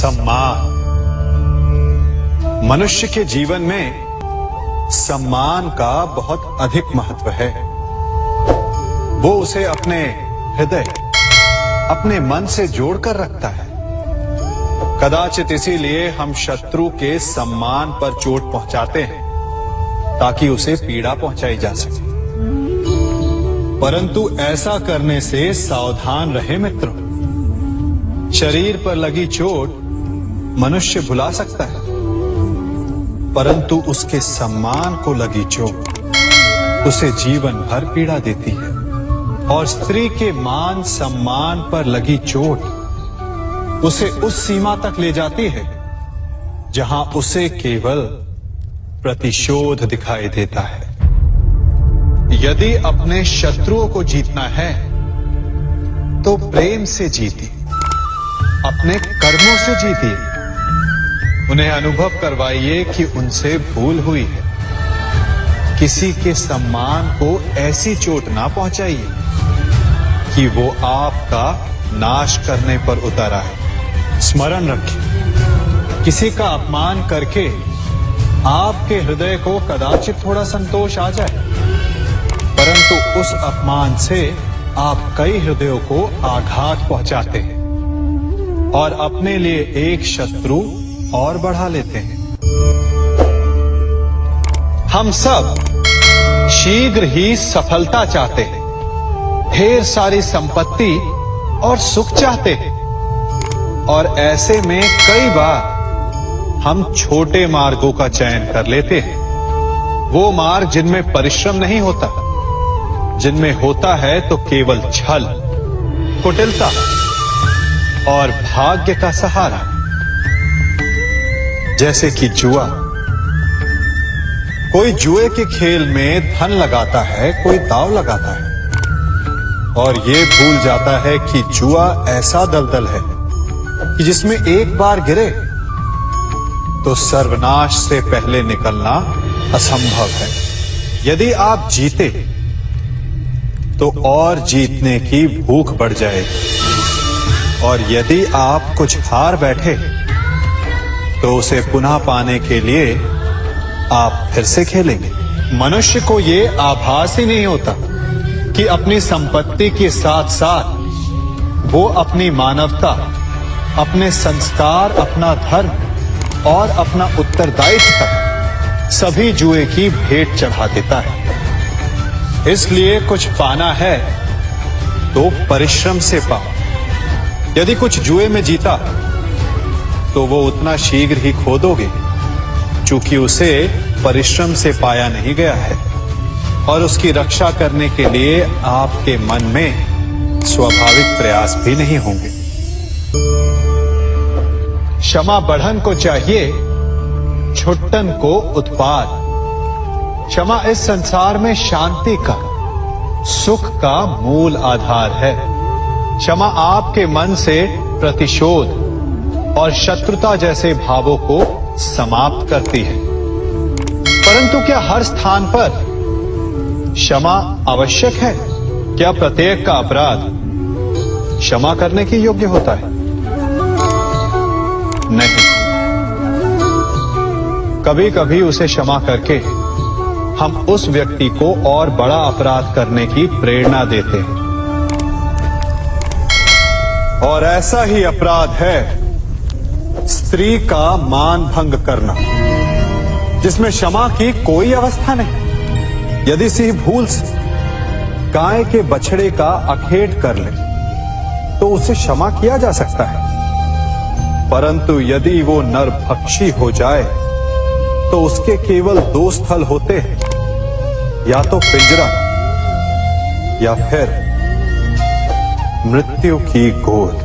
सम्मान। मनुष्य के जीवन में सम्मान का बहुत अधिक महत्व है। वो उसे अपने हृदय, अपने मन से जोड़कर रखता है। कदाचित इसीलिए हम शत्रु के सम्मान पर चोट पहुंचाते हैं ताकि उसे पीड़ा पहुंचाई जा सके। परंतु ऐसा करने से सावधान रहे मित्रों। शरीर पर लगी चोट मनुष्य भुला सकता है, परंतु उसके सम्मान को लगी चोट उसे जीवन भर पीड़ा देती है। और स्त्री के मान सम्मान पर लगी चोट उसे उस सीमा तक ले जाती है जहां उसे केवल प्रतिशोध दिखाई देता है। यदि अपने शत्रुओं को जीतना है तो प्रेम से जीतिए, अपने कर्मों से जीतिए। उन्हें अनुभव करवाइए कि उनसे भूल हुई है। किसी के सम्मान को ऐसी चोट ना पहुंचाइए कि वो आपका नाश करने पर उतर आए। स्मरण रखिए, किसी का अपमान करके आपके हृदय को कदाचित थोड़ा संतोष आ जाए, परंतु उस अपमान से आप कई हृदयों को आघात पहुंचाते हैं और अपने लिए एक शत्रु और बढ़ा लेते हैं। हम सब शीघ्र ही सफलता चाहते हैं, ढेर सारी संपत्ति और सुख चाहते हैं, और ऐसे में कई बार हम छोटे मार्गों का चयन कर लेते हैं। वो मार्ग जिनमें परिश्रम नहीं होता, जिनमें होता है तो केवल छल, कुटिलता और भाग्य का सहारा। जैसे कि जुआ। कोई जुए के खेल में धन लगाता है, कोई दांव लगाता है और ये भूल जाता है कि जुआ ऐसा दलदल है कि जिसमें एक बार गिरे तो सर्वनाश से पहले निकलना असंभव है। यदि आप जीते तो और जीतने की भूख बढ़ जाएगी, और यदि आप कुछ हार बैठे तो उसे पुनः पाने के लिए आप फिर से खेलेंगे। मनुष्य को ये आभास ही नहीं होता कि अपनी संपत्ति के साथ साथ वो अपनी मानवता, अपने संस्कार, अपना धर्म और अपना उत्तरदायित्व सभी जुए की भेंट चढ़ा देता है। इसलिए कुछ पाना है तो परिश्रम से पाओ। यदि कुछ जुए में जीता तो वो उतना शीघ्र ही खो दोगे, चूंकि उसे परिश्रम से पाया नहीं गया है, और उसकी रक्षा करने के लिए आपके मन में स्वाभाविक प्रयास भी नहीं होंगे। क्षमा बढ़न को चाहिए, छुट्टन को उत्पाद। क्षमा इस संसार में शांति का, सुख का मूल आधार है। क्षमा आपके मन से प्रतिशोध और शत्रुता जैसे भावों को समाप्त करती है। परंतु क्या हर स्थान पर क्षमा आवश्यक है? क्या प्रत्येक का अपराध क्षमा करने के योग्य होता है? नहीं। कभी कभी उसे क्षमा करके हम उस व्यक्ति को और बड़ा अपराध करने की प्रेरणा देते हैं, और ऐसा ही अपराध है स्त्री का मान भंग करना, जिसमें क्षमा की कोई अवस्था नहीं। यदि सिंह भूल से गाय के बछड़े का अखेट कर ले तो उसे क्षमा किया जा सकता है, परंतु यदि वो नरभक्षी हो जाए तो उसके केवल दो स्थल होते हैं, या तो पिंजरा या फिर मृत्यु की गोद।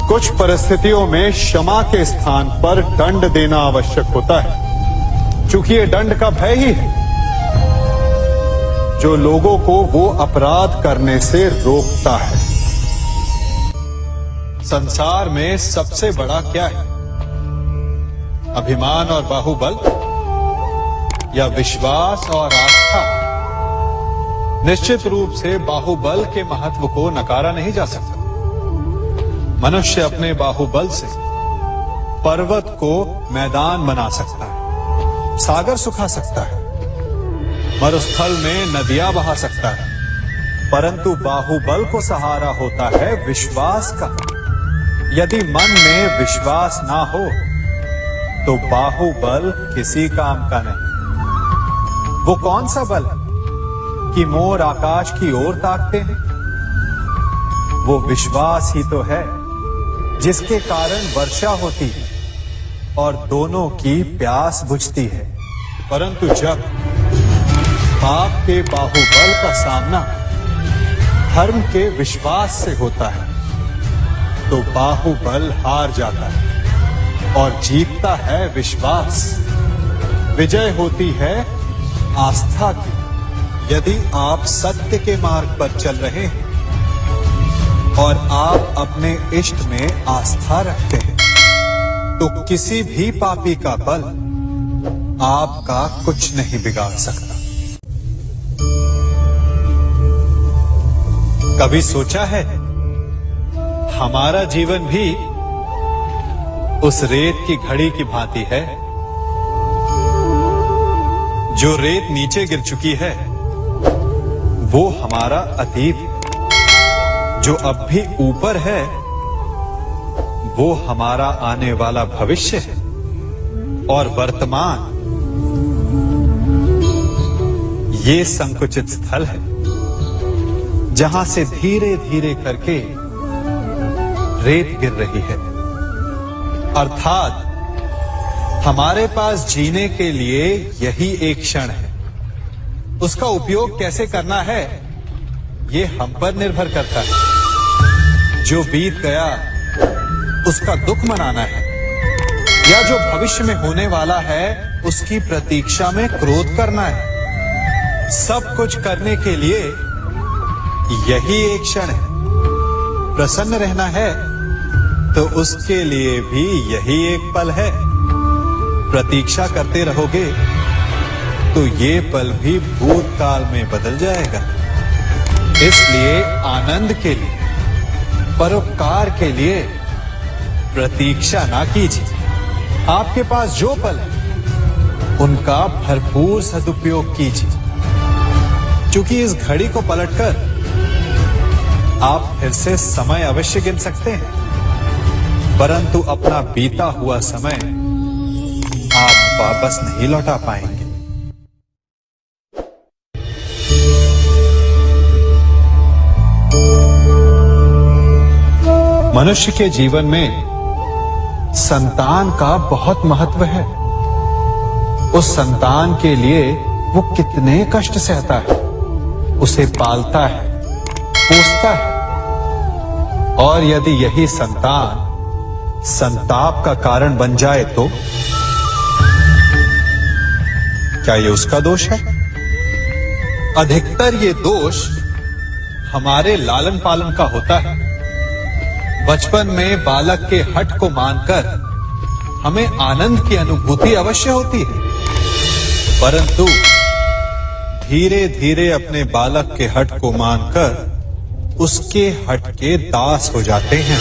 कुछ परिस्थितियों में क्षमा के स्थान पर दंड देना आवश्यक होता है, चूंकि ये दंड का भय ही है जो लोगों को वो अपराध करने से रोकता है। संसार में सबसे बड़ा क्या है? अभिमान और बाहुबल, या विश्वास और आस्था? निश्चित रूप से बाहुबल के महत्व को नकारा नहीं जा सकता। मनुष्य अपने बाहुबल से पर्वत को मैदान बना सकता है, सागर सुखा सकता है, मरुस्थल में नदियां बहा सकता है, परंतु बाहुबल को सहारा होता है विश्वास का। यदि मन में विश्वास ना हो तो बाहुबल किसी काम का नहीं। वो कौन सा बल कि मोर आकाश की ओर ताकते हैं? वो विश्वास ही तो है जिसके कारण वर्षा होती है और दोनों की प्यास बुझती है। परंतु जब पाप के बाहुबल का सामना धर्म के विश्वास से होता है तो बाहुबल हार जाता है और जीतता है विश्वास। विजय होती है आस्था की। यदि आप सत्य के मार्ग पर चल रहे हैं और आप अपने इष्ट में आस्था रखते हैं तो किसी भी पापी का बल आपका कुछ नहीं बिगाड़ सकता। कभी सोचा है हमारा जीवन भी उस रेत की घड़ी की भांति है? जो रेत नीचे गिर चुकी है वो हमारा अतीत है, जो अब भी ऊपर है वो हमारा आने वाला भविष्य है, और वर्तमान ये संकुचित स्थल है जहां से धीरे धीरे करके रेत गिर रही है। अर्थात हमारे पास जीने के लिए यही एक क्षण है। उसका उपयोग कैसे करना है ये हम पर निर्भर करता है। जो बीत गया उसका दुख मनाना है या जो भविष्य में होने वाला है उसकी प्रतीक्षा में क्रोध करना है। सब कुछ करने के लिए यही एक क्षण है। प्रसन्न रहना है तो उसके लिए भी यही एक पल है। प्रतीक्षा करते रहोगे तो ये पल भी भूतकाल में बदल जाएगा। इसलिए आनंद के लिए, परोपकार के लिए प्रतीक्षा ना कीजिए। आपके पास जो पल है उनका भरपूर सदुपयोग कीजिए, क्योंकि इस घड़ी को पलटकर आप फिर से समय अवश्य गिन सकते हैं, परंतु अपना बीता हुआ समय आप वापस नहीं लौटा पाएंगे। मनुष्य के जीवन में संतान का बहुत महत्व है। उस संतान के लिए वो कितने कष्ट सहता है, उसे पालता है, पोसता है, और यदि यही संतान संताप का कारण बन जाए तो क्या ये उसका दोष है? अधिकतर ये दोष हमारे लालन पालन का होता है। बचपन में बालक के हठ को मानकर हमें आनंद की अनुभूति अवश्य होती है, परंतु धीरे धीरे अपने बालक के हठ को मानकर उसके हठ के दास हो जाते हैं।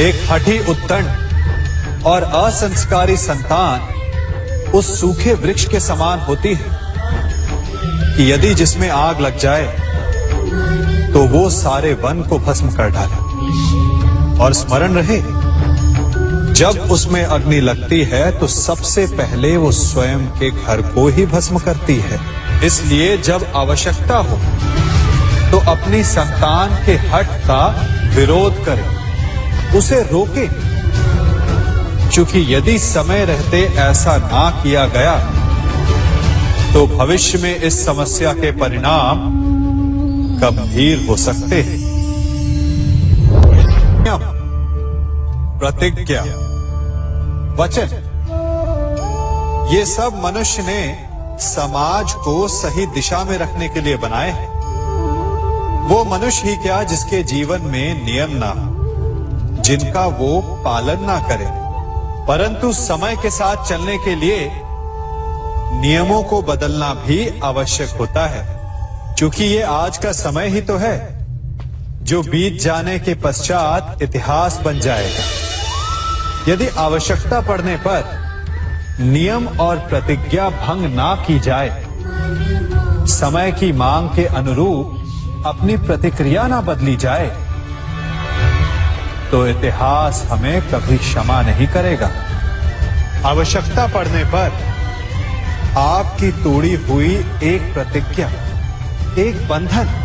एक हठी उद्दंड और असंस्कारी संतान उस सूखे वृक्ष के समान होती है कि यदि जिसमें आग लग जाए तो वो सारे वन को भस्म कर डाले। और स्मरण रहे, जब उसमें अग्नि लगती है तो सबसे पहले वो स्वयं के घर को ही भस्म करती है। इसलिए जब आवश्यकता हो तो अपनी संतान के हठ का विरोध करें, उसे रोके, क्योंकि यदि समय रहते ऐसा ना किया गया तो भविष्य में इस समस्या के परिणाम गंभीर हो सकते हैं। प्रतिज्ञा, वचन, ये सब मनुष्य ने समाज को सही दिशा में रखने के लिए बनाए हैं। वो मनुष्य ही क्या जिसके जीवन में नियम ना हो, जिनका वो पालन ना करे, परंतु समय के साथ चलने के लिए नियमों को बदलना भी आवश्यक होता है, क्योंकि ये आज का समय ही तो है जो बीत जाने के पश्चात इतिहास बन जाएगा। यदि आवश्यकता पड़ने पर नियम और प्रतिज्ञा भंग ना की जाए, समय की मांग के अनुरूप अपनी प्रतिक्रिया ना बदली जाए, तो इतिहास हमें कभी क्षमा नहीं करेगा। आवश्यकता पड़ने पर आपकी तोड़ी हुई एक प्रतिज्ञा, एक बंधन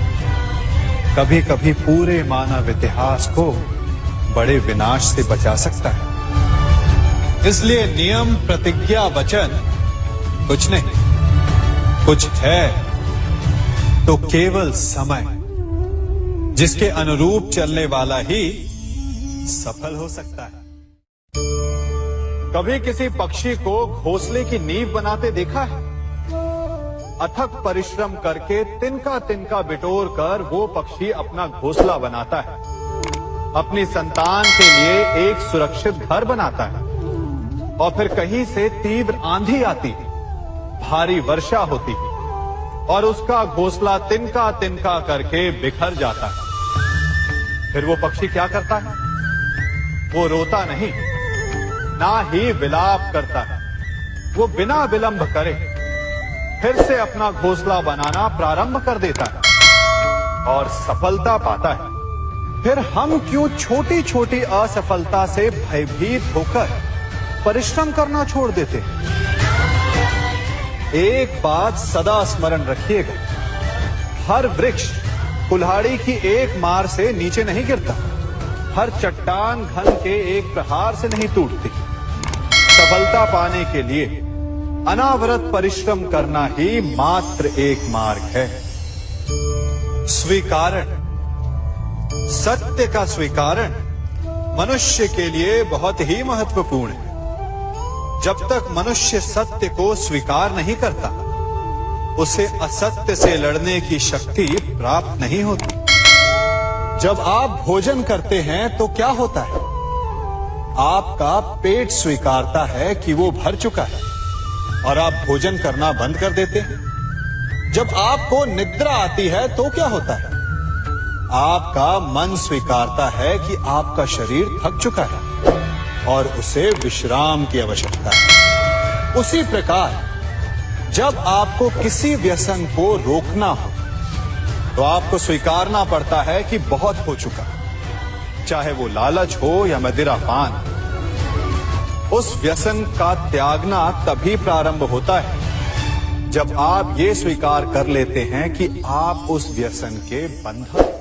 कभी कभी पूरे मानव इतिहास को बड़े विनाश से बचा सकता है। इसलिए नियम, प्रतिज्ञा, वचन कुछ नहीं, कुछ है तो केवल समय, जिसके अनुरूप चलने वाला ही सफल हो सकता है। कभी किसी पक्षी को घोंसले की नींव बनाते देखा है? अथक परिश्रम करके तिनका तिनका बिटोर कर वो पक्षी अपना घोंसला बनाता है, अपनी संतान के लिए एक सुरक्षित घर बनाता है। और फिर कहीं से तीव्र आंधी आती है, भारी वर्षा होती है और उसका घोंसला तिनका तिनका करके बिखर जाता है। फिर वो पक्षी क्या करता है? वो रोता नहीं, ना ही विलाप करता है। वो बिना विलंब करे फिर से अपना घोंसला बनाना प्रारंभ कर देता है और सफलता पाता है। फिर हम क्यों छोटी छोटी असफलता से भयभीत होकर परिश्रम करना छोड़ देते हैं? एक बात सदा स्मरण रखिएगा, हर वृक्ष कुल्हाड़ी की एक मार से नीचे नहीं गिरता, हर चट्टान घन के एक प्रहार से नहीं टूटती। सफलता पाने के लिए अनावरत परिश्रम करना ही मात्र एक मार्ग है। स्वीकारण, सत्य का स्वीकारण मनुष्य के लिए बहुत ही महत्वपूर्ण है। जब तक मनुष्य सत्य को स्वीकार नहीं करता, उसे असत्य से लड़ने की शक्ति प्राप्त नहीं होती। जब आप भोजन करते हैं तो क्या होता है? आपका पेट स्वीकारता है कि वो भर चुका है और आप भोजन करना बंद कर देते हैं। जब आपको निद्रा आती है तो क्या होता है? आपका मन स्वीकारता है कि आपका शरीर थक चुका है और उसे विश्राम की आवश्यकता है। उसी प्रकार जब आपको किसी व्यसन को रोकना हो तो आपको स्वीकारना पड़ता है कि बहुत हो चुका, चाहे वो लालच हो या मदिरापान। उस व्यसन का त्यागना तभी प्रारंभ होता है जब आप ये स्वीकार कर लेते हैं कि आप उस व्यसन के बंधक।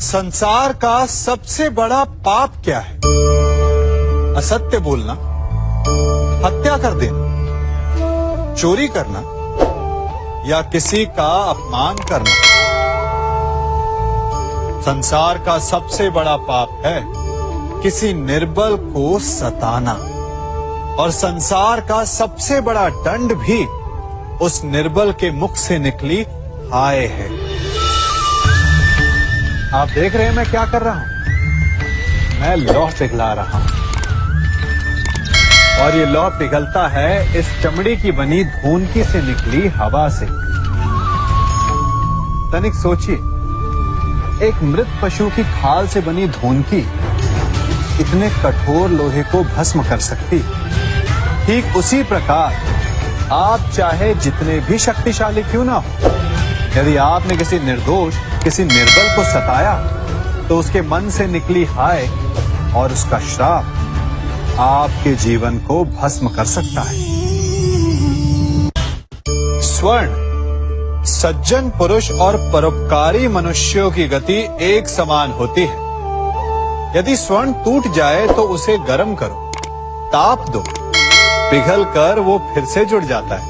संसार का सबसे बड़ा पाप क्या है? असत्य बोलना, हत्या कर देना, चोरी करना या किसी का अपमान करना। संसार का सबसे बड़ा पाप है किसी निर्बल को सताना, और संसार का सबसे बड़ा दंड भी उस निर्बल के मुख से निकली हाय है। आप देख रहे हैं मैं क्या कर रहा हूं? मैं लौह पिघला रहा हूं और ये लौह पिघलता है इस चमड़ी की बनी धूनकी से निकली हवा से। तनिक सोचिए, एक मृत पशु की खाल से बनी धूनकी इतने कठोर लोहे को भस्म कर सकती। ठीक उसी प्रकार आप चाहे जितने भी शक्तिशाली क्यों ना हो, यदि आपने किसी निर्दोष, किसी निर्बल को सताया तो उसके मन से निकली हाय और उसका श्राप आपके जीवन को भस्म कर सकता है। स्वर्ण, सज्जन पुरुष और परोपकारी मनुष्यों की गति एक समान होती है। यदि स्वर्ण टूट जाए तो उसे गर्म करो, ताप दो, पिघल कर वो फिर से जुड़ जाता है।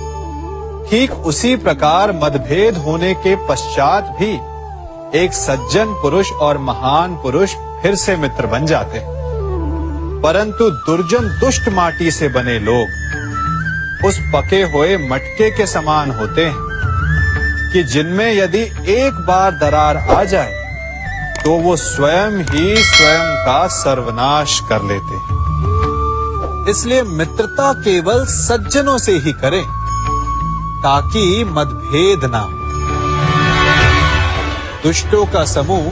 ठीक उसी प्रकार मतभेद होने के पश्चात भी एक सज्जन पुरुष और महान पुरुष फिर से मित्र बन जाते हैं। परंतु दुर्जन दुष्ट माटी से बने लोग उस पके हुए मटके के समान होते हैं कि जिनमें यदि एक बार दरार आ जाए तो वो स्वयं ही स्वयं का सर्वनाश कर लेते हैं। इसलिए मित्रता केवल सज्जनों से ही करें ताकि मतभेद ना हो। दुष्टों का समूह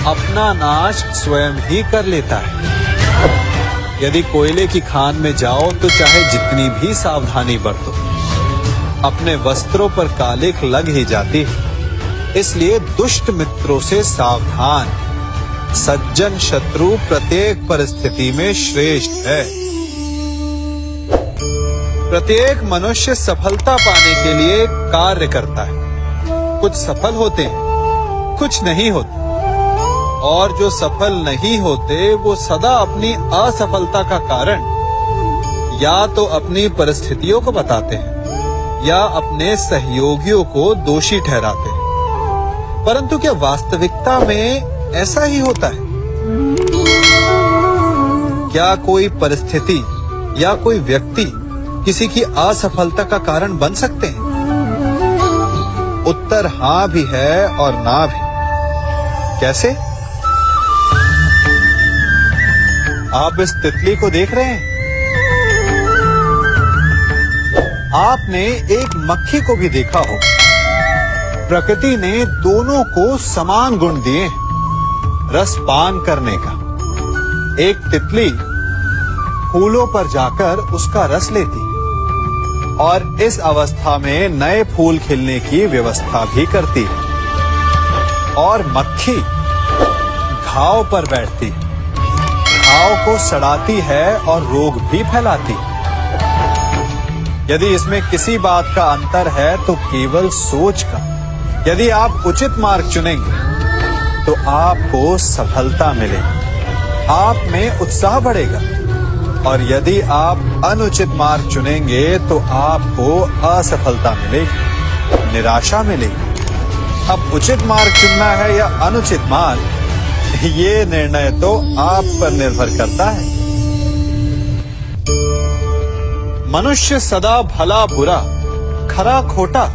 अपना नाश स्वयं ही कर लेता है। यदि कोयले की खान में जाओ तो चाहे जितनी भी सावधानी बरतो, अपने वस्त्रों पर कालिख लग ही जाती है। इसलिए दुष्ट मित्रों से सावधान, सज्जन शत्रु प्रत्येक परिस्थिति में श्रेष्ठ है। प्रत्येक मनुष्य सफलता पाने के लिए कार्य करता है। कुछ सफल होते हैं, कुछ नहीं होते, और जो सफल नहीं होते वो सदा अपनी असफलता का कारण या तो अपनी परिस्थितियों को बताते हैं या अपने सहयोगियों को दोषी ठहराते हैं। परंतु क्या वास्तविकता में ऐसा ही होता है? क्या कोई परिस्थिति या कोई व्यक्ति किसी की असफलता का कारण बन सकते हैं? उत्तर हां भी है और ना भी। कैसे? आप इस तितली को देख रहे हैं, आपने एक मक्खी को भी देखा हो। प्रकृति ने दोनों को समान गुण दिए हैं रस पान करने का। एक तितली फूलों पर जाकर उसका रस लेती और इस अवस्था में नए फूल खिलने की व्यवस्था भी करती है, और मक्खी घाव पर बैठती है, घाव को सड़ाती है और रोग भी फैलाती है। यदि इसमें किसी बात का अंतर है तो केवल सोच का। यदि आप उचित मार्ग चुनेंगे तो आपको सफलता मिलेगी, आप में उत्साह बढ़ेगा, और यदि आप अनुचित मार्ग चुनेंगे तो आपको असफलता मिलेगी, निराशा मिलेगी। अब उचित मार्ग चुनना है या अनुचित मार्ग, ये निर्णय तो आप पर निर्भर करता है। मनुष्य सदा भला बुरा, खरा खोटा,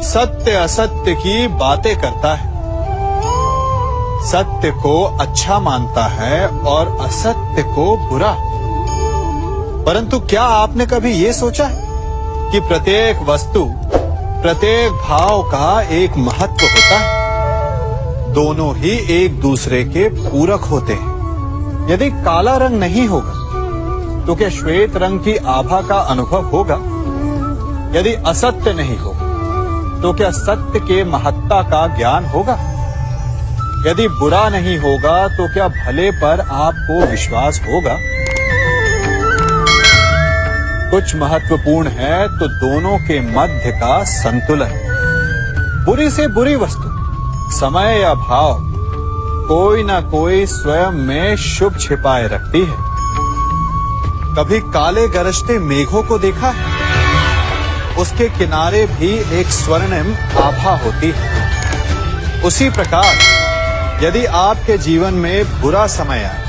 सत्य असत्य की बातें करता है। सत्य को अच्छा मानता है और असत्य को बुरा। परंतु क्या आपने कभी ये सोचा है कि प्रत्येक वस्तु, प्रत्येक भाव का एक महत्व होता है? दोनों ही एक दूसरे के पूरक होते हैं। यदि काला रंग नहीं होगा तो क्या श्वेत रंग की आभा का अनुभव होगा? यदि असत्य नहीं होगा तो क्या सत्य के महत्ता का ज्ञान होगा? यदि बुरा नहीं होगा तो क्या भले पर आपको विश्वास होगा? कुछ महत्वपूर्ण है तो दोनों के मध्य का संतुलन। बुरी से बुरी वस्तु, समय या भाव, कोई ना कोई स्वयं में शुभ छिपाए रखती है। कभी काले गरजते मेघों को देखा है? उसके किनारे भी एक स्वर्णिम आभा होती है। उसी प्रकार यदि आपके जीवन में बुरा समय आए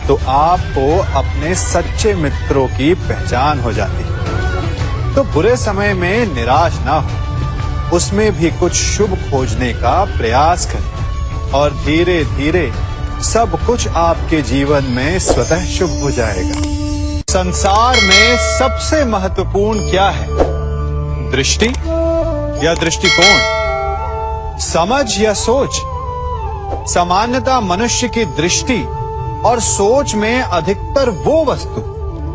तो आपको अपने सच्चे मित्रों की पहचान हो जाती है। तो बुरे समय में निराश ना हो, उसमें भी कुछ शुभ खोजने का प्रयास करें, और धीरे धीरे सब कुछ आपके जीवन में स्वतः शुभ हो जाएगा। संसार में सबसे महत्वपूर्ण क्या है? दृष्टि या दृष्टिकोण, समझ या सोच? सामान्यतः मनुष्य की दृष्टि और सोच में अधिकतर वो वस्तु,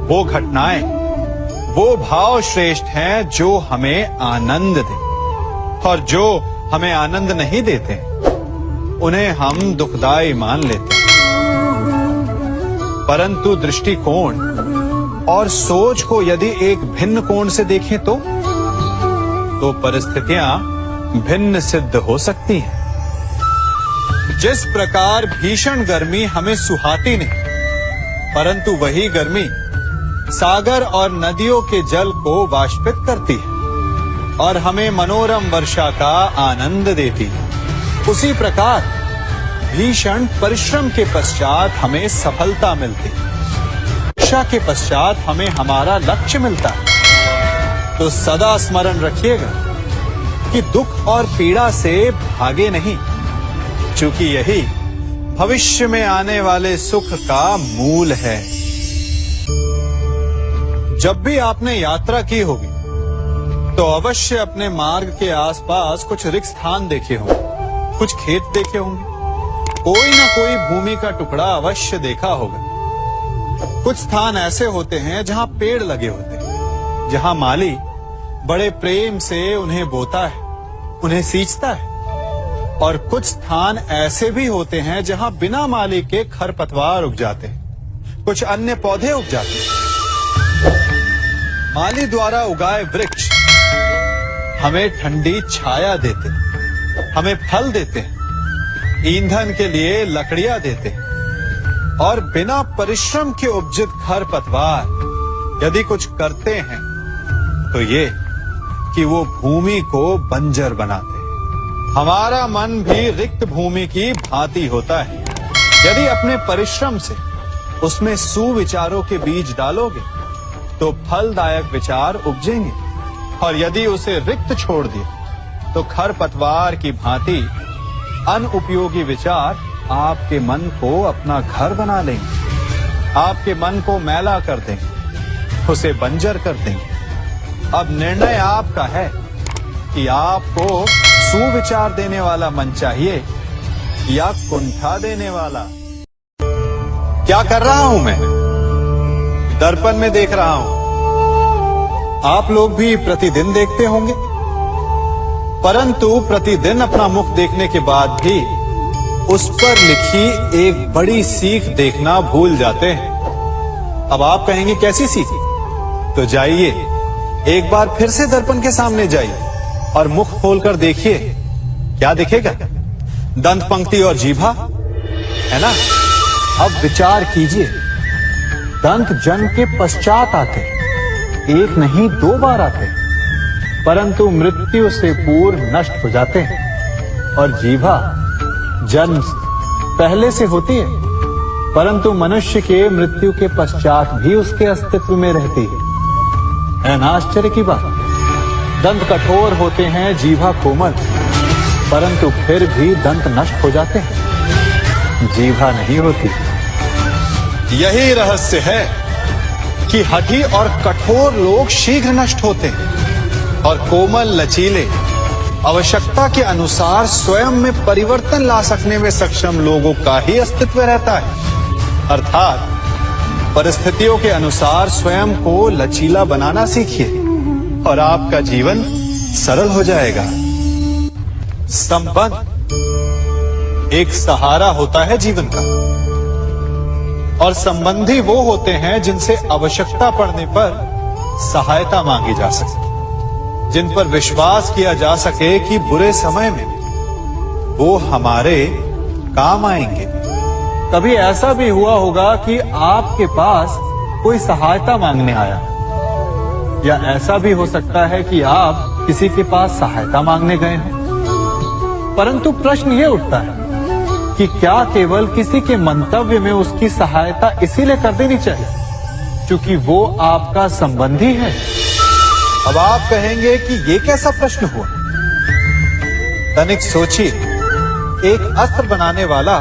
वो घटनाएं, वो भाव श्रेष्ठ हैं जो हमें आनंद दे, और जो हमें आनंद नहीं देते उन्हें हम दुखदाई मान लेते हैं। परंतु दृष्टिकोण और सोच को यदि एक भिन्न कोण से देखें तो परिस्थितियां भिन्न सिद्ध हो सकती हैं। जिस प्रकार भीषण गर्मी हमें सुहाती नहीं, परंतु वही गर्मी सागर और नदियों के जल को वाष्पित करती है और हमें मनोरम वर्षा का आनंद देती है, उसी प्रकार भीषण परिश्रम के पश्चात हमें सफलता मिलती है, इच्छा के पश्चात हमें हमारा लक्ष्य मिलता है। तो सदा स्मरण रखिएगा कि दुख और पीड़ा से भागे नहीं, क्योंकि यही भविष्य में आने वाले सुख का मूल है। जब भी आपने यात्रा की होगी तो अवश्य अपने मार्ग के आसपास कुछ रिक्त स्थान देखे होंगे, कुछ खेत देखे होंगे, कोई ना कोई भूमि का टुकड़ा अवश्य देखा होगा। कुछ स्थान ऐसे होते हैं जहां पेड़ लगे होते हैं, जहां माली बड़े प्रेम से उन्हें बोता है, उन्हें सींचता है। और कुछ स्थान ऐसे भी होते हैं जहां बिना माली के खरपतवार उग जाते हैं, कुछ अन्य पौधे उग जाते हैं। माली द्वारा उगाए वृक्ष हमें ठंडी छाया देते हैं, हमें फल देते हैं, ईंधन के लिए लकड़ियां देते हैं। और बिना परिश्रम के उपजित खरपतवार यदि कुछ करते हैं तो ये कि वो भूमि को बंजर बनाते हैं। हमारा मन भी रिक्त भूमि की भांति होता है। यदि अपने परिश्रम से उसमें सुविचारों के बीज डालोगे तो फलदायक विचार उपजेंगे, और यदि उसे रिक्त छोड़ दिया तो खरपतवार की भांति अनुपयोगी विचार आपके मन को अपना घर बना लेंगे, आपके मन को मैला कर देंगे, उसे बंजर कर देंगे। अब निर्णय आपका है कि आपको सुविचार देने वाला मन चाहिए या कुंठा देने वाला। क्या कर रहा हूं मैं? दर्पण में देख रहा हूं। आप लोग भी प्रतिदिन देखते होंगे, परंतु प्रतिदिन अपना मुख देखने के बाद भी उस पर लिखी एक बड़ी सीख देखना भूल जाते हैं। अब आप कहेंगे कैसी सीख? तो जाइए एक बार फिर से दर्पण के सामने जाइए और मुख खोलकर देखिए, क्या दिखेगा? दंत पंक्ति और जीभा, है ना? अब विचार कीजिए, दंत जन्म के पश्चात आते, एक नहीं 2 बार आते, परंतु मृत्यु से पूर्व नष्ट हो जाते हैं। और जीभा जन्म पहले से होती है, परंतु मनुष्य के मृत्यु के पश्चात भी उसके अस्तित्व में रहती है ना? आश्चर्य की बात। दंत कठोर होते हैं, जीभा कोमल, परंतु फिर भी दंत नष्ट हो जाते हैं, जीभा नहीं होती। यही रहस्य है कि हठी और कठोर लोग शीघ्र नष्ट होते हैं और कोमल लचीले आवश्यकता के अनुसार स्वयं में परिवर्तन ला सकने में सक्षम लोगों का ही अस्तित्व रहता है। अर्थात परिस्थितियों के अनुसार स्वयं को लचीला बनाना सीखिए और आपका जीवन सरल हो जाएगा। संबंध एक सहारा होता है जीवन का, और संबंधी वो होते हैं जिनसे आवश्यकता पड़ने पर सहायता मांगी जा सके, जिन पर विश्वास किया जा सके कि बुरे समय में वो हमारे काम आएंगे। कभी ऐसा भी हुआ होगा कि आपके पास कोई सहायता मांगने आया, या ऐसा भी हो सकता है कि आप किसी के पास सहायता मांगने गए हैं। परंतु प्रश्न ये उठता है कि क्या केवल किसी के मंतव्य में उसकी सहायता इसीलिए कर देनी चाहिए क्योंकि वो आपका संबंधी है? अब आप कहेंगे कि ये कैसा प्रश्न हुआ? तनिक सोचिए, एक अस्त्र बनाने वाला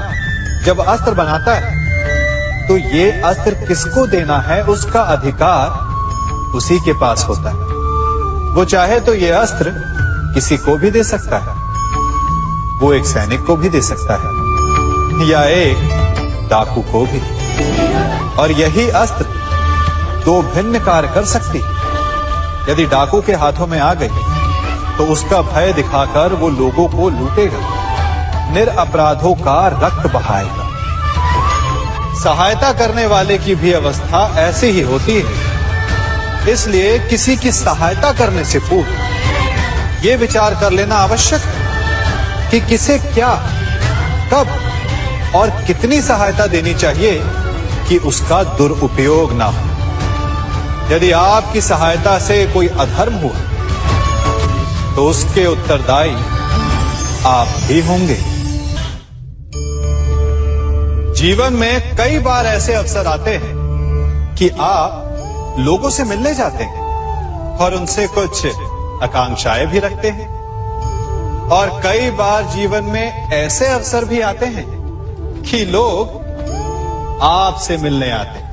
जब अस्त्र बनाता है तो ये अस्त्र किसको देना है उसका अधिकार उसी के पास होता है। वो चाहे तो ये अस्त्र किसी को भी दे सकता है, वो एक सैनिक को भी दे सकता है या एक डाकू को भी, और यही अस्त्र 2 भिन्न कार्य कर सकती है। यदि डाकू के हाथों में आ गई तो उसका भय दिखाकर वो लोगों को लूटेगा, निरपराधों का रक्त बहाएगा। सहायता करने वाले की भी अवस्था ऐसी ही होती है। इसलिए किसी की सहायता करने से पूर्व ये विचार कर लेना आवश्यक है कि किसे क्या, कब और कितनी सहायता देनी चाहिए कि उसका दुरुपयोग ना हो। यदि आपकी सहायता से कोई अधर्म हुआ तो उसके उत्तरदायी आप ही होंगे। जीवन में कई बार ऐसे अवसर आते हैं कि आप लोगों से मिलने जाते हैं और उनसे कुछ आकांक्षाएं भी रखते हैं, और कई बार जीवन में ऐसे अवसर भी आते हैं कि लोग आपसे मिलने आते हैं।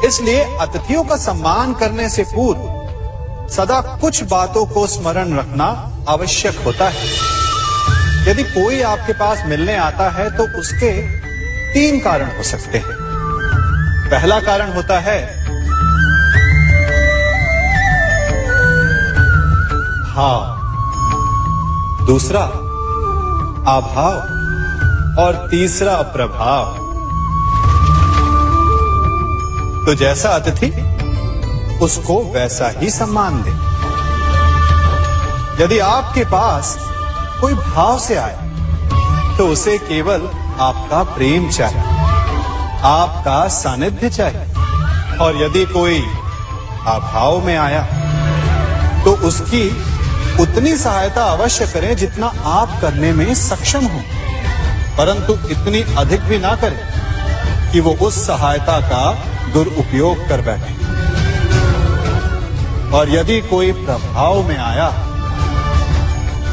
इसलिए अतिथियों का सम्मान करने से पूर्व सदा कुछ बातों को स्मरण रखना आवश्यक होता है। यदि कोई आपके पास मिलने आता है तो उसके 3 कारण हो सकते हैं। पहला कारण होता है भाव, दूसरा अभाव और तीसरा प्रभाव। तो जैसा अतिथि उसको वैसा ही सम्मान दे। यदि आपके पास कोई भाव से आए तो उसे केवल आपका प्रेम चाहिए, आपका सानिध्य चाहिए। और यदि कोई अभाव में आया तो उसकी उतनी सहायता अवश्य करें जितना आप करने में सक्षम हो, परंतु इतनी अधिक भी ना करें कि वो उस सहायता का दुरुपयोग कर बैठे। और यदि कोई प्रभाव में आया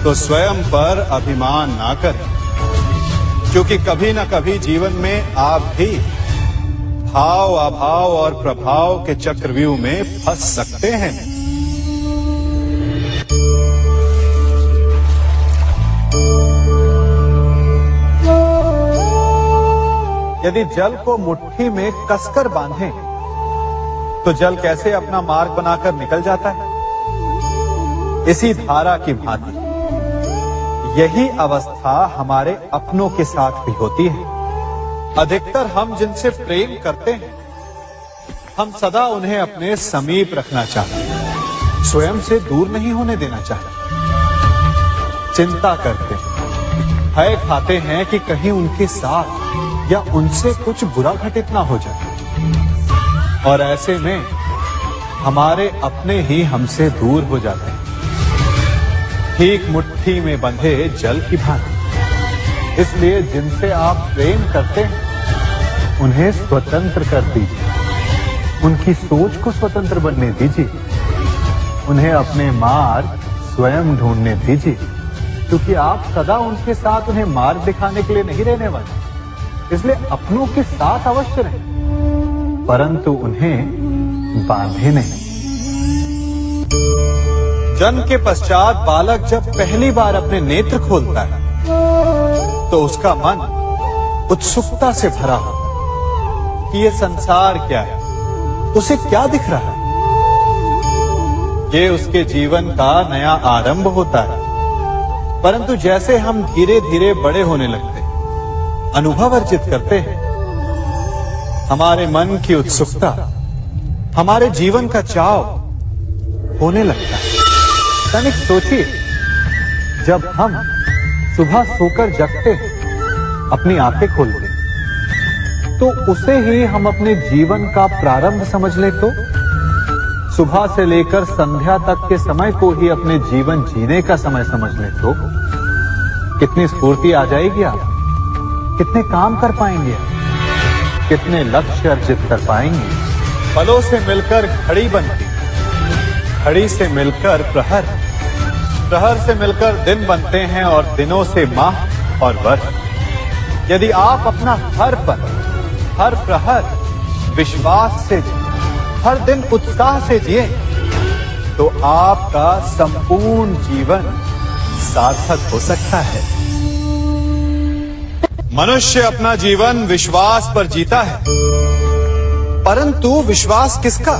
तो स्वयं पर अभिमान ना करें, क्योंकि कभी ना कभी जीवन में आप भी भाव, अभाव और प्रभाव के चक्रव्यूह में फंस सकते हैं। यदि जल को मुट्ठी में कसकर बांधें तो जल कैसे अपना मार्ग बनाकर निकल जाता है? इसी धारा की भांति यही अवस्था हमारे अपनों के साथ भी होती है। अधिकतर हम जिनसे प्रेम करते हैं, हम सदा उन्हें अपने समीप रखना चाहते हैं, स्वयं से दूर नहीं होने देना चाहते। चिंता करते हैं, भय खाते हैं कि कहीं उनके साथ या उनसे कुछ बुरा घटित ना हो जाए। और ऐसे में हमारे अपने ही हमसे दूर हो जाते हैं, ठीक मुट्ठी में बंधे जल की भांति। इसलिए जिनसे आप प्रेम करते हैं उन्हें स्वतंत्र कर दीजिए, उनकी सोच को स्वतंत्र बनने दीजिए, उन्हें अपने मार्ग स्वयं ढूंढने दीजिए, क्योंकि आप सदा उनके साथ उन्हें मार्ग दिखाने के लिए नहीं रहने वाले। इसलिए अपनों के साथ अवश्य रहें, परंतु उन्हें बांधे नहीं। जन्म के पश्चात बालक जब पहली बार अपने नेत्र खोलता है तो उसका मन उत्सुकता से भरा होता है कि ये संसार क्या है, उसे क्या दिख रहा है। ये उसके जीवन का नया आरंभ होता है। परंतु जैसे हम धीरे धीरे बड़े होने लगते हैं, अनुभव अर्जित करते हैं, हमारे मन की उत्सुकता, हमारे जीवन का चाव होने लगता है। तनिक सोचिए, जब हम सुबह सोकर जगते हैं, अपनी आंखें खोलते हैं, तो उसे ही हम अपने जीवन का प्रारंभ समझ ले तो सुबह से लेकर संध्या तक के समय को ही अपने जीवन जीने का समय समझ ले तो कितनी स्फूर्ति आ जाएगी। आप कितने काम कर पाएंगे, कितने लक्ष्य अर्जित कर पाएंगे। फलों से मिलकर घड़ी बनती, घड़ी से मिलकर प्रहर, प्रहर से मिलकर दिन बनते हैं और दिनों से माह और वर्ष। यदि आप अपना हर पल, हर प्रहर विश्वास से जिए, हर दिन उत्साह से जिए, तो आपका संपूर्ण जीवन सार्थक हो सकता है। मनुष्य अपना जीवन विश्वास पर जीता है, परंतु विश्वास किसका?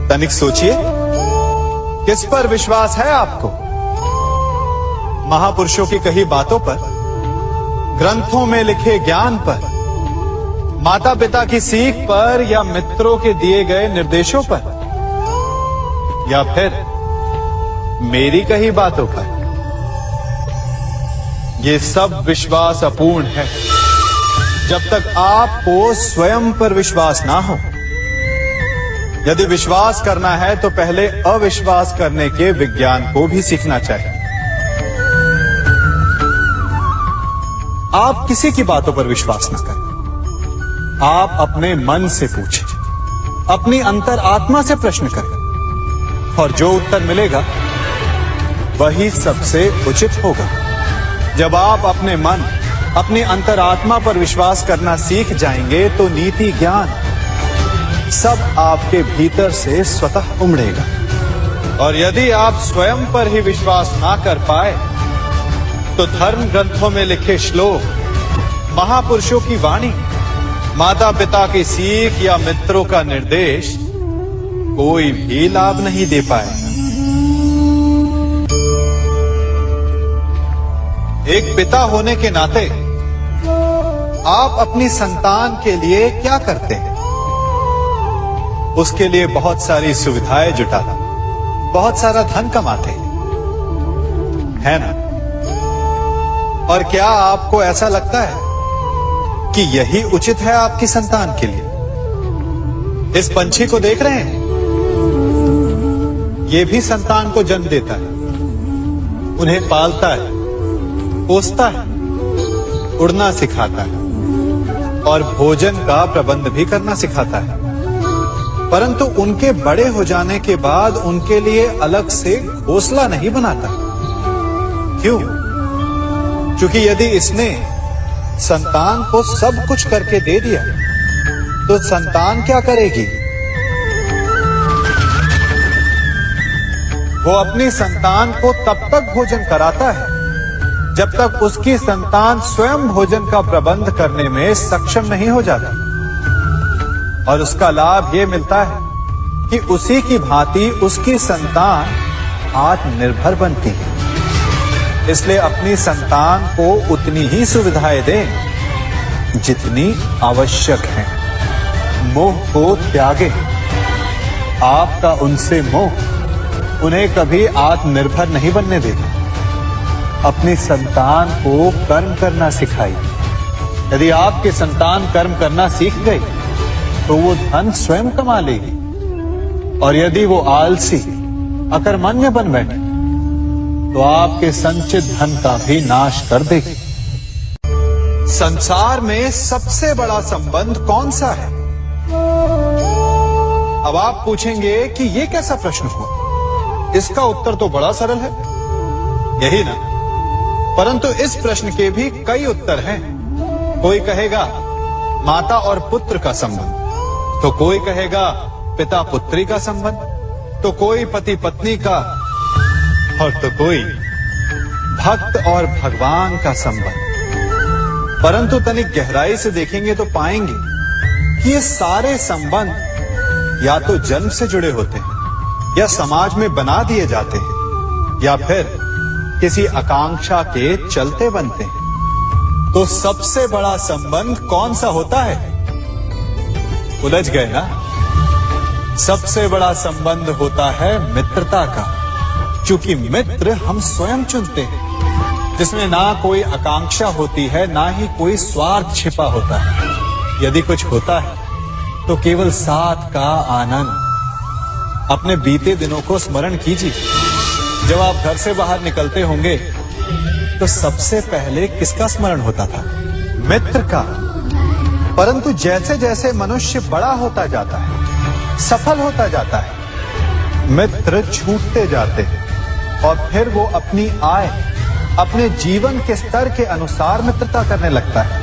तनिक सोचिए, किस पर विश्वास है आपको? महापुरुषों की कही बातों पर, ग्रंथों में लिखे ज्ञान पर, माता पिता की सीख पर, या मित्रों के दिए गए निर्देशों पर, या फिर मेरी कही बातों पर? ये सब विश्वास अपूर्ण है जब तक आपको स्वयं पर विश्वास ना हो। यदि विश्वास करना है तो पहले अविश्वास करने के विज्ञान को भी सीखना चाहिए। आप किसी की बातों पर विश्वास न करें, आप अपने मन से पूछें, अपनी अंतर आत्मा से प्रश्न करें, और जो उत्तर मिलेगा वही सबसे उचित होगा। जब आप अपने मन, अपनी अंतरात्मा पर विश्वास करना सीख जाएंगे तो नीति, ज्ञान सब आपके भीतर से स्वतः उमड़ेगा। और यदि आप स्वयं पर ही विश्वास ना कर पाए तो धर्म ग्रंथों में लिखे श्लोक, महापुरुषों की वाणी माता पिता की सीख या मित्रों का निर्देश कोई भी लाभ नहीं दे पाएगा। एक पिता होने के नाते आप अपनी संतान के लिए क्या करते हैं? उसके लिए बहुत सारी सुविधाएं जुटाते, बहुत सारा धन कमाते है ना? और क्या आपको ऐसा लगता है कि यही उचित है आपकी संतान के लिए? इस पंछी को देख रहे हैं, ये भी संतान को जन्म देता है, उन्हें पालता है, पोसता है, उड़ना सिखाता है और भोजन का प्रबंध भी करना सिखाता है। परंतु उनके बड़े हो जाने के बाद उनके लिए अलग से घोंसला नहीं बनाता। क्यों? क्योंकि यदि इसने संतान को सब कुछ करके दे दिया तो संतान क्या करेगी? वो अपनी संतान को तब तक भोजन कराता है जब तक उसकी संतान स्वयं भोजन का प्रबंध करने में सक्षम नहीं हो जाता। और उसका लाभ ये मिलता है कि उसी की भांति उसकी संतान आत्मनिर्भर बनती है। इसलिए अपनी संतान को उतनी ही सुविधाएं दें जितनी आवश्यक है। मोह को त्यागें। आपका उनसे मोह उन्हें कभी आत्मनिर्भर नहीं बनने देगा। अपनी संतान को कर्म करना सिखाइए। यदि आपकी संतान कर्म करना सीख गई तो वो धन स्वयं कमा लेगी। और यदि वो आलसी, अकर्मण्य बन बैठे तो आपके संचित धन का भी नाश कर देगी। संसार में सबसे बड़ा संबंध कौन सा है? अब आप पूछेंगे कि ये कैसा प्रश्न हुआ? इसका उत्तर तो बड़ा सरल है, यही ना? परंतु इस प्रश्न के भी कई उत्तर हैं। कोई कहेगा माता और पुत्र का संबंध, तो कोई कहेगा पिता पुत्री का संबंध, तो कोई पति पत्नी का, और तो कोई भक्त और भगवान का संबंध। परंतु तनिक गहराई से देखेंगे तो पाएंगे कि ये सारे संबंध या तो जन्म से जुड़े होते हैं, या समाज में बना दिए जाते हैं, या फिर किसी आकांक्षा के चलते बनते हैं। तो सबसे बड़ा संबंध कौन सा होता है? उलझ गए ना? सबसे बड़ा संबंध होता है मित्रता का, क्योंकि मित्र हम स्वयं चुनते हैं, जिसमें ना कोई आकांक्षा होती है, ना ही कोई स्वार्थ छिपा होता है। यदि कुछ होता है तो केवल साथ का आनंद। अपने बीते दिनों को स्मरण कीजिए। जब आप घर से बाहर निकलते होंगे तो सबसे पहले किसका स्मरण होता था? मित्र का। परंतु जैसे जैसे मनुष्य बड़ा होता जाता है, सफल होता जाता है, मित्र छूटते जाते हैं और फिर वो अपनी आय, अपने जीवन के स्तर के अनुसार मित्रता करने लगता है।